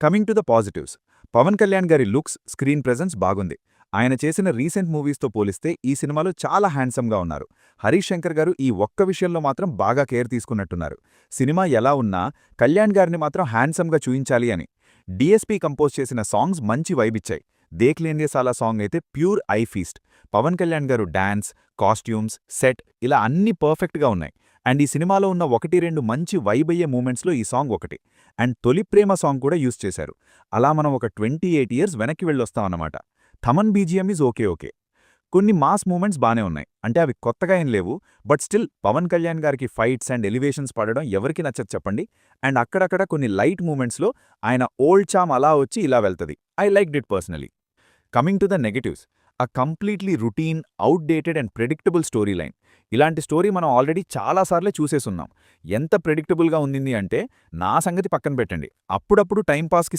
Coming to the positives. Pavan Kalyan గారి looks, screen presence బాగుంది. ఆయన చేసిన రీసెంట్ మూవీస్తో పోలిస్తే ఈ సినిమాలో చాలా హ్యాండ్సమ్గా ఉన్నారు. హరీష్ శంకర్ గారు ఈ ఒక్క విషయంలో మాత్రం బాగా కేర్ తీసుకున్నట్టున్నారు. సినిమా ఎలా ఉన్నా కళ్యాణ్ గారిని మాత్రం హ్యాండ్సమ్గా చూయించాలి అని. డిఎస్పీ కంపోజ్ చేసిన సాంగ్స్ మంచి వైబిచ్చాయి. దేక్ లేందే సాలా సాంగ్ అయితే pure eye feast. Pavan Kalyan గారు డాన్స్, కాస్ట్యూమ్స్, సెట్ ఇలా అన్నీ పర్ఫెక్ట్గా ఉన్నాయి. అండ్ ఈ సినిమాలో ఉన్న 1-2 మంచి వైబ్ అయ్యే మూమెంట్స్లో ఈ సాంగ్ ఒకటి. అండ్ తొలి ప్రేమ సాంగ్ కూడా యూజ్ చేశారు. అలా మనం ఒక 28 ఇయర్స్ వెనక్కి వెళ్ళొస్తామన్నమాట. Thaman BGM is okay. కొన్ని మాస్ మూమెంట్స్ బానే ఉన్నాయి. అంటే అవి కొత్తగా ఏం లేవు. బట్ స్టిల్ పవన్ కళ్యాణ్ గారికి ఫైట్స్ అండ్ ఎలివేషన్స్ పడడం ఎవరికి నచ్చదు చెప్పండి. అండ్ అక్కడక్కడ కొన్ని లైట్ మూమెంట్స్లో ఆయన ఓల్డ్ చామ్ అలా వచ్చి ఇలా వెళ్తది. I liked it personally. Coming to the negatives. A completely routine, outdated and predictable story line. ఇలాంటి స్టోరీ మనం ఆల్రెడీ చాలాసార్లే చూసేసున్నాం. ఎంత ప్రెడిక్టబుల్గా ఉండింది అంటే నా సంగతి పక్కన పెట్టండి. అప్పుడప్పుడు టైంపాస్కి